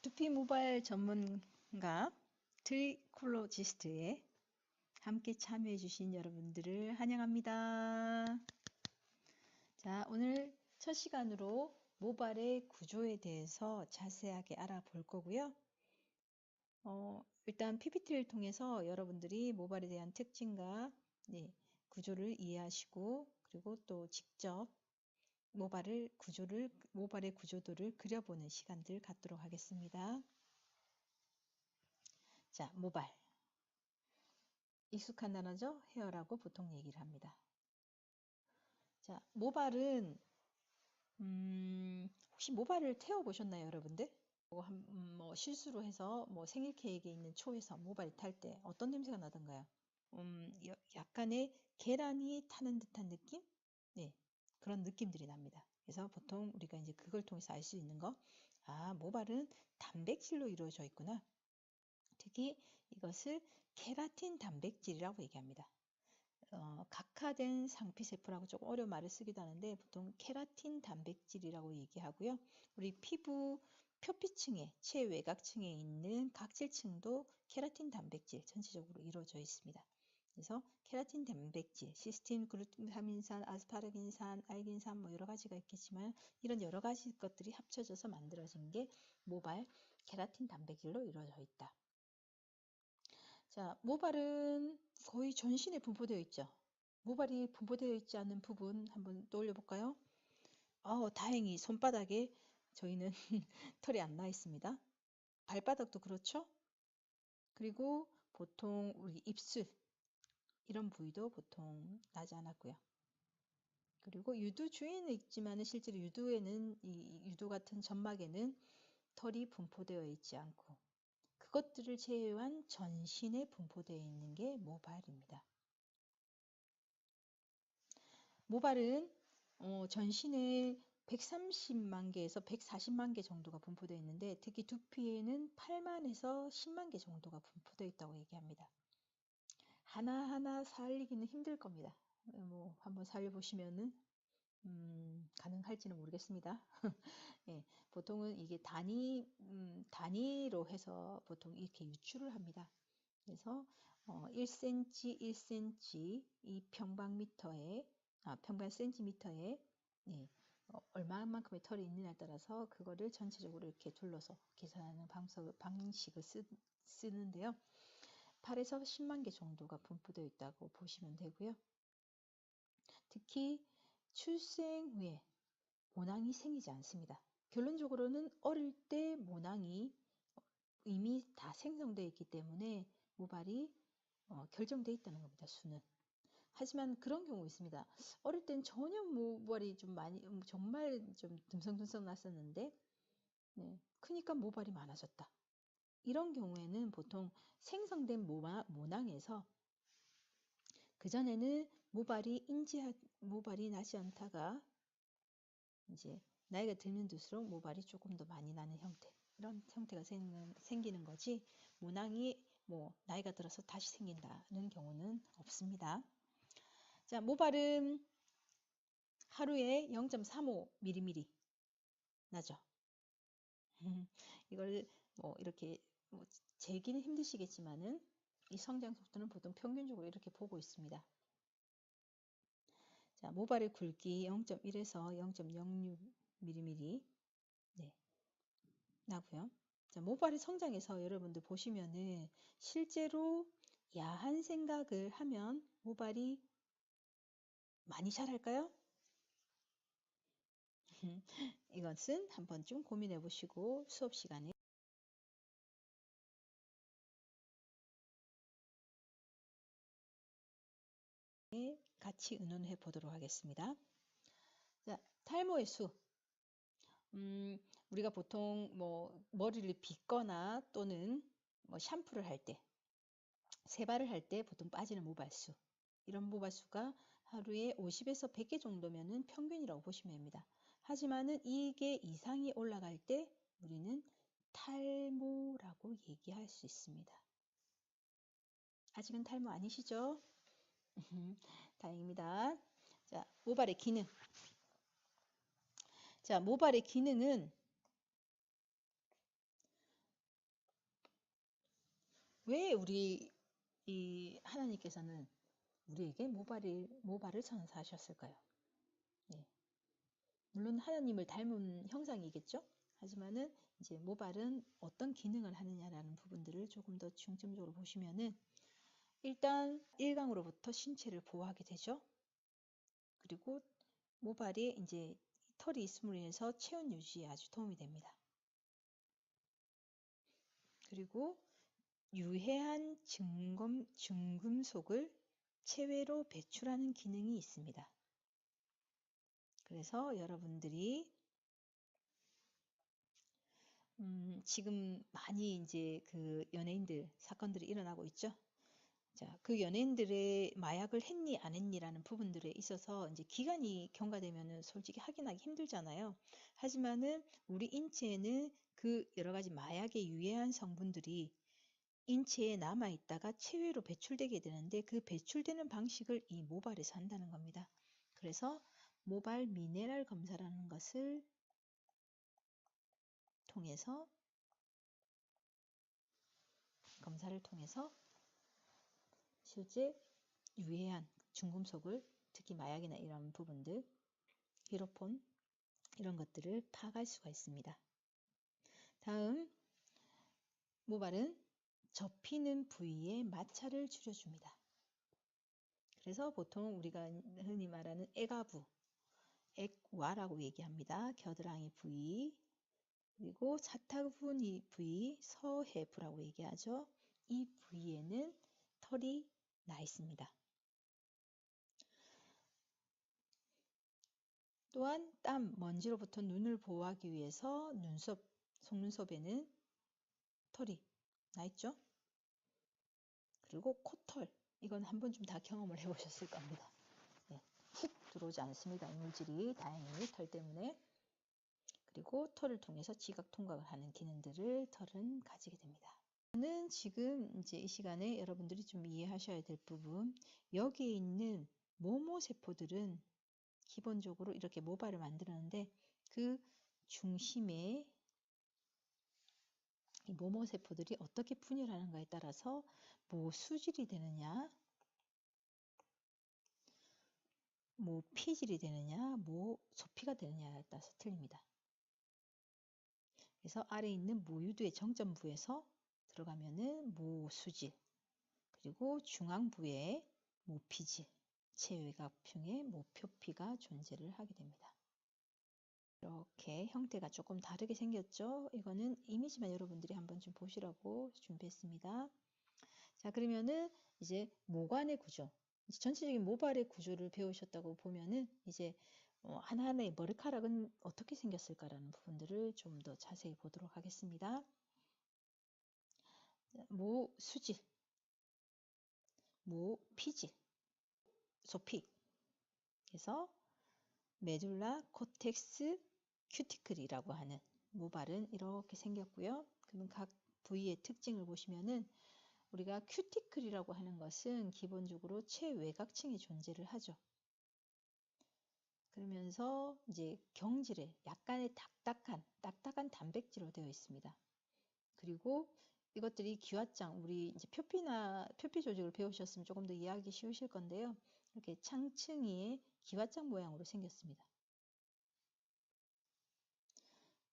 두피 모발 전문가 트리콜로지스트에 함께 참여해 주신 여러분들을 환영합니다. 자, 오늘 첫 시간으로 모발의 구조에 대해서 자세하게 알아볼 거고요. 일단 PPT를 통해서 여러분들이 모발에 대한 특징과 구조를 이해하시고, 그리고 또 직접 모발의 구조도를 그려보는 시간들 갖도록 하겠습니다. 자, 모발. 익숙한 단어죠? 헤어라고 보통 얘기를 합니다. 자, 모발은 혹시 모발을 태워 보셨나요, 여러분들? 뭐 실수로 해서 뭐 생일 케이크에 있는 초에서 모발이 탈 때 어떤 냄새가 나던가요? 약간의 계란이 타는 듯한 느낌? 네, 그런 느낌들이 납니다. 그래서 보통 우리가 이제 그걸 통해서 알 수 있는 거, 모발은 단백질로 이루어져 있구나. 특히 이것을 케라틴 단백질이라고 얘기합니다. 각화된 상피세포라고 조금 어려운 말을 쓰기도 하는데 보통 케라틴 단백질이라고 얘기하고요. 우리 피부 표피층에, 최외곽층에 있는 각질층도 케라틴 단백질 전체적으로 이루어져 있습니다. 그래서 케라틴 단백질, 시스틴, 글루타민산, 아스파라긴산, 알긴산 뭐 여러 가지가 있겠지만 이런 여러 가지 것들이 합쳐져서 만들어진 게 모발 케라틴 단백질로 이루어져 있다. 자, 모발은 거의 전신에 분포되어 있죠. 모발이 분포되어 있지 않은 부분 한번 떠올려 볼까요? 다행히 손바닥에 저희는 털이 안 나 있습니다. 발바닥도 그렇죠? 그리고 보통 우리 입술 이런 부위도 보통 나지 않았고요. 그리고 유두 주위에는 있지만 실제로 유두에는 이 유두 같은 점막에는 털이 분포되어 있지 않고 그것들을 제외한 전신에 분포되어 있는 게 모발입니다. 모발은 전신에 130만 개에서 140만 개 정도가 분포되어 있는데 특히 두피에는 8만에서 10만 개 정도가 분포되어 있다고 얘기합니다. 하나하나 살리기는 힘들 겁니다. 뭐 한번 살려보시면은 가능할지는 모르겠습니다. 예, 보통은 이게 단위로 해서 보통 이렇게 유출을 합니다. 그래서 1cm, 1cm 이 평방 센티미터에 얼마만큼의 털이 있느냐에 따라서 그거를 전체적으로 이렇게 둘러서 계산하는 방식을 쓰는데요. 8에서 10만 개 정도가 분포되어 있다고 보시면 되고요. 특히 출생 후에 모낭이 생기지 않습니다. 결론적으로는 어릴 때 모낭이 이미 다 생성되어 있기 때문에 모발이 결정되어 있다는 겁니다. 수는. 하지만 그런 경우 있습니다. 어릴 땐 전혀 모발이 좀 많이 정말 좀 듬성듬성 났었는데 크니까 모발이 많아졌다. 이런 경우에는 보통 생성된 모낭에서 그전에는 모발이 나지 않다가 이제 나이가 들면 들수록 모발이 조금 더 많이 나는 형태, 이런 형태가 생기는 거지 모낭이 뭐 나이가 들어서 다시 생긴다는 경우는 없습니다. 자, 모발은 하루에 0.35mm 나죠. 이걸 뭐 이렇게 재기는 힘드시겠지만은 이 성장 속도는 보통 평균적으로 이렇게 보고 있습니다. 자, 모발의 굵기 0.1에서 0.06mm 나고요. 자, 모발이 성장해서 여러분들 보시면은 실제로 야한 생각을 하면 모발이 많이 자랄까요? 이것은 한번쯤 고민해 보시고 수업 시간에 같이 의논해 보도록 하겠습니다. 자, 탈모의 수. 우리가 보통 뭐 머리를 빗거나 또는 뭐 샴푸를 할 때, 세발을 할 때 보통 빠지는 모발수. 이런 모발수가 하루에 50에서 100개 정도면은 평균이라고 보시면 됩니다. 하지만은 이게 이상이 올라갈 때 우리는 탈모라고 얘기할 수 있습니다. 아직은 탈모 아니시죠? 다행입니다. 자, 모발의 기능. 자, 모발의 기능은 왜 이 하나님께서는 우리에게 모발을 선사하셨을까요? 네. 물론 하나님을 닮은 형상이겠죠? 하지만은 이제 모발은 어떤 기능을 하느냐라는 부분들을 조금 더 중점적으로 보시면은 일단 일광으로부터 신체를 보호하게 되죠. 그리고 모발이 이제 털이 있음으로 인해서 체온 유지에 아주 도움이 됩니다. 그리고 유해한 중금속을 체외로 배출하는 기능이 있습니다. 그래서 여러분들이 지금 많이 이제 그 연예인들 사건들이 일어나고 있죠. 자, 그 연예인들의 마약을 했니 안 했니라는 부분들에 있어서 이제 기간이 경과되면은 솔직히 확인하기 힘들잖아요. 하지만은 우리 인체에는 그 여러 가지 마약의 유해한 성분들이 인체에 남아 있다가 체외로 배출되게 되는데 그 배출되는 방식을 이 모발에서 한다는 겁니다. 그래서 모발 미네랄 검사라는 것을 통해서 검사를 통해서 실제 유해한 중금속을 특히 마약이나 이런 부분들, 히로폰 이런 것들을 파악할 수가 있습니다. 다음 모발은 접히는 부위에 마찰을 줄여줍니다. 그래서 보통 우리가 흔히 말하는 애가부, 액와라고 얘기합니다. 겨드랑이 부위, 그리고 사타구니 부위, 서해부라고 얘기하죠. 이 부위에는 털이 나 있습니다. 또한 땀, 먼지로부터 눈을 보호하기 위해서 눈썹, 속눈썹에는 털이 나 있죠. 그리고 코털, 이건 한 번쯤 다 경험을 해보셨을 겁니다. 네, 훅 들어오지 않습니다. 이물질이 다행히 털 때문에. 그리고 털을 통해서 지각 통각을 하는 기능들을 털은 가지게 됩니다. 저는 지금 이제 이 시간에 여러분들이 좀 이해하셔야 될 부분, 여기에 있는 모모세포들은 기본적으로 이렇게 모발을 만들었는데 그 중심에 이 모모세포들이 어떻게 분열하는가에 따라서 뭐 수질이 되느냐, 뭐 피질이 되느냐, 뭐 소피가 되느냐에 따라서 틀립니다. 그래서 아래에 있는 모유두의 정점부에서 들어가면은 모수질, 그리고 중앙부에 모피질, 체외각층에 모표피가 존재를 하게 됩니다. 이렇게 형태가 조금 다르게 생겼죠. 이거는 이미지만 여러분들이 한번 좀 보시라고 준비했습니다. 자, 그러면은 이제 모관의 구조, 전체적인 모발의 구조를 배우셨다고 보면은 이제 하나하나의 머리카락은 어떻게 생겼을까라는 부분들을 좀 더 자세히 보도록 하겠습니다. 모수질, 모피질, 소피, 그래서 메둘라 코텍스 큐티클이라고 하는 모발은 이렇게 생겼고요. 그러면 각 부위의 특징을 보시면은 우리가 큐티클이라고 하는 것은 기본적으로 최외곽층에 존재를 하죠. 그러면서 이제 경질에 약간의 딱딱한 단백질로 되어 있습니다. 그리고 이것들이 기와장, 우리 이제 표피 조직을 배우셨으면 조금 더 이해하기 쉬우실 건데요. 이렇게 창층이 기와장 모양으로 생겼습니다.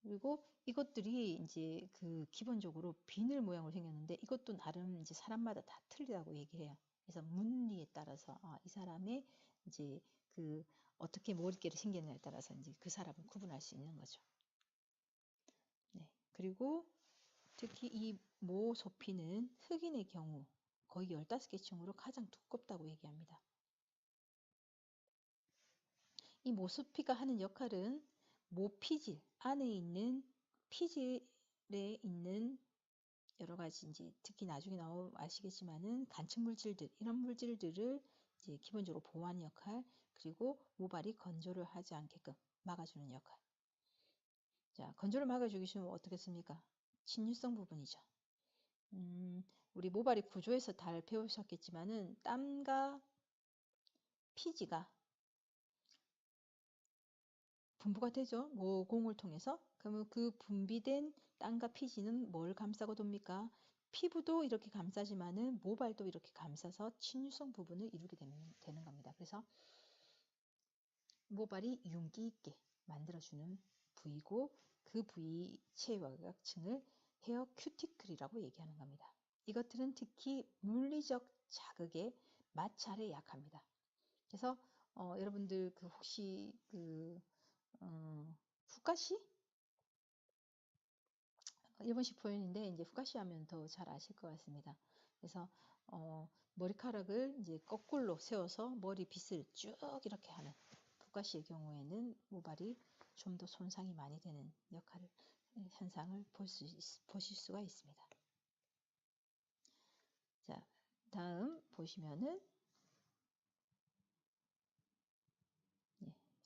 그리고 이것들이 이제 그 기본적으로 비늘 모양으로 생겼는데 이것도 나름 이제 사람마다 다 틀리다고 얘기해요. 그래서 문리에 따라서 이 사람의 이제 그 어떻게 머릿결이 생기느냐에 따라서 이제 그 사람을 구분할 수 있는 거죠. 네. 그리고 특히 이 모소피는 흑인의 경우 거의 15개 층으로 가장 두껍다고 얘기합니다. 이 모소피가 하는 역할은 모피질 안에 있는 피질에 있는 여러 가지 이제 특히 나중에 아시겠지만은 간첩 물질들 이런 물질들을 이제 기본적으로 보호하는 역할, 그리고 모발이 건조를 하지 않게끔 막아주는 역할. 자, 건조를 막아주기 쉬우면 어떻겠습니까? 친유성 부분이죠. 우리 모발이 구조에서 잘 배우셨겠지만은 땀과 피지가 분부가 되죠. 모공을 통해서. 그러면 그 분비된 땀과 피지는 뭘 감싸고 돕니까? 피부도 이렇게 감싸지만은 모발도 이렇게 감싸서 친유성 부분을 이루게 되는 겁니다. 그래서 모발이 윤기 있게 만들어주는 부위고 그 부위 체외곽층을 헤어 큐티클이라고 얘기하는 겁니다. 이것들은 특히 물리적 자극에 마찰에 약합니다. 그래서 여러분들 그 혹시 그 후카시? 일본식 표현인데 이제 후카시 하면 더 잘 아실 것 같습니다. 그래서 머리카락을 이제 거꾸로 세워서 머리 빗을 쭉 이렇게 하는 후카시의 경우에는 모발이 좀 더 손상이 많이 되는 역할을 현상을 보실 수가 있습니다. 자, 다음 보시면은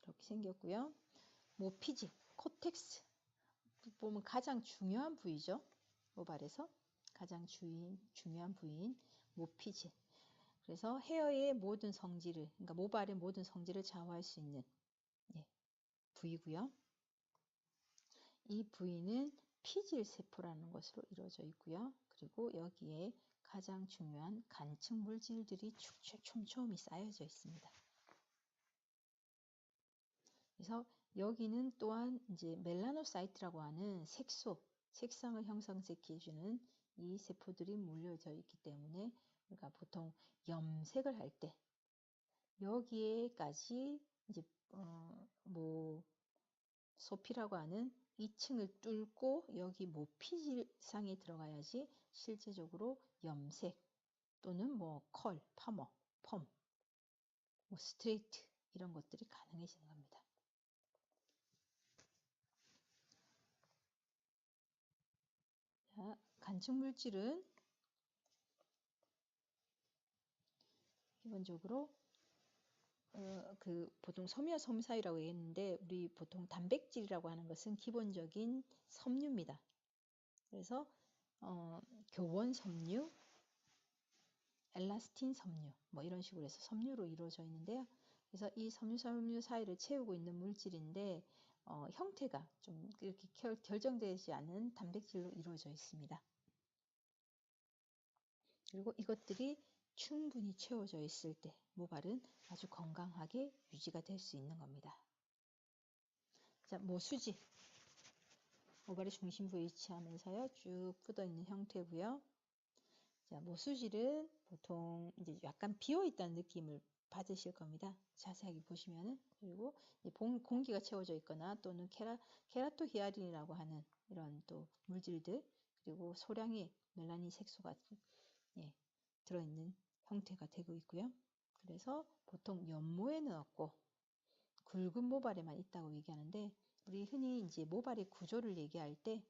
이렇게 생겼고요. 모피지, 코텍스 보면 가장 중요한 부위죠. 모발에서 가장 중요한 부위인 모피질. 그래서 헤어의 모든 성질을, 그러니까 모발의 모든 성질을 좌우할 수 있는 부위고요. 이 부위는 피질 세포라는 것으로 이루어져 있고요. 그리고 여기에 가장 중요한 간층 물질들이 촘촘히 쌓여져 있습니다. 그래서 여기는 또한 이제 멜라노사이트라고 하는 색상을 형성시켜주는 이 세포들이 몰려져 있기 때문에 우리가 보통 염색을 할 때 여기에까지 이제 소피라고 하는 2층을 뚫고 여기 모피질상에 들어가야지 실제적으로 염색 또는 컬, 파머, 펌, 스트레이트 이런 것들이 가능해지는 겁니다. 자, 간측 물질은 기본적으로 보통 섬유와 섬유 사이라고 했는데 우리 보통 단백질이라고 하는 것은 기본적인 섬유입니다. 그래서 교원 섬유, 엘라스틴 섬유 이런 식으로 해서 섬유로 이루어져 있는데요. 그래서 이 섬유 사이를 채우고 있는 물질인데 형태가 좀 이렇게 결정되지 않은 단백질로 이루어져 있습니다. 그리고 이것들이 충분히 채워져 있을 때 모발은 아주 건강하게 유지가 될 수 있는 겁니다. 자, 모수지. 모발의 중심부에 위치하면서요. 쭉 뻗어 있는 형태고요. 자, 모수질은 보통 이제 약간 비어 있다는 느낌을 받으실 겁니다. 자세하게 보시면은. 그리고 공기가 채워져 있거나 또는 케라토히아린이라고 하는 이런 또 물질들 그리고 소량의 멜라닌 색소가 들어있는 형태가 되고 있고요. 그래서 보통 연모에는 없고 굵은 모발에만 있다고 얘기하는데 우리 흔히 이제 모발의 구조를 얘기할 때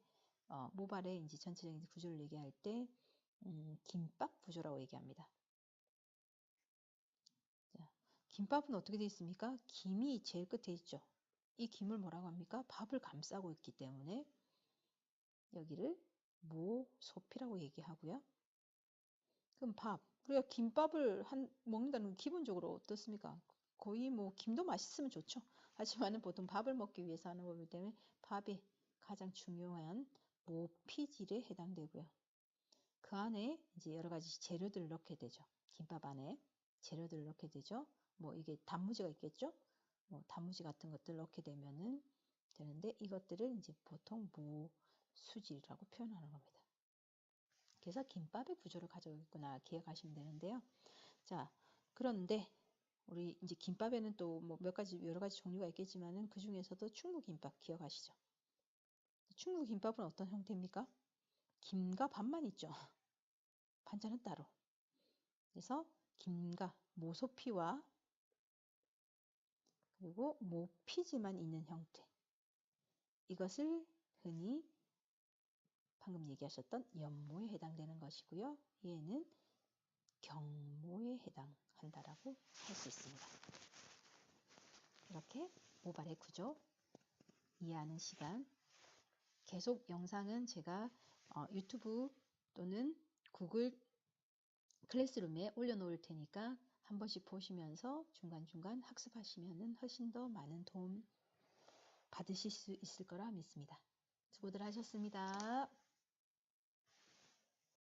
모발의 이제 전체적인 구조를 얘기할 때 김밥 구조라고 얘기합니다. 자, 김밥은 어떻게 되어 있습니까? 김이 제일 끝에 있죠. 이 김을 뭐라고 합니까? 밥을 감싸고 있기 때문에 여기를 모소피라고 얘기하고요. 그럼 우리가 김밥을 먹는다는 건 기본적으로 어떻습니까? 거의 김도 맛있으면 좋죠. 하지만은 보통 밥을 먹기 위해서 하는 거기 때문에 밥이 가장 중요한 모피질에 해당되고요. 그 안에 이제 여러 가지 재료들을 넣게 되죠. 김밥 안에 재료들을 넣게 되죠. 이게 단무지가 있겠죠? 단무지 같은 것들 넣게 되면은 되는데 이것들을 이제 보통 모수질이라고 표현하는 겁니다. 그래서 김밥의 구조를 가지고 있구나 기억하시면 되는데요. 자, 그런데 우리 이제 김밥에는 또 여러 가지 종류가 있겠지만은 그 중에서도 충무김밥 기억하시죠? 충무김밥은 어떤 형태입니까? 김과 밥만 있죠. 반찬은 따로. 그래서 김과 모소피와 그리고 모피지만 있는 형태. 이것을 흔히 방금 얘기하셨던 연모에 해당되는 것이고요. 얘는 경모에 해당한다라고 할 수 있습니다. 이렇게 모발의 구조 이해하는 시간. 계속 영상은 제가 유튜브 또는 구글 클래스룸에 올려놓을 테니까 한 번씩 보시면서 중간중간 학습하시면 훨씬 더 많은 도움 받으실 수 있을 거라 믿습니다. 수고들 하셨습니다.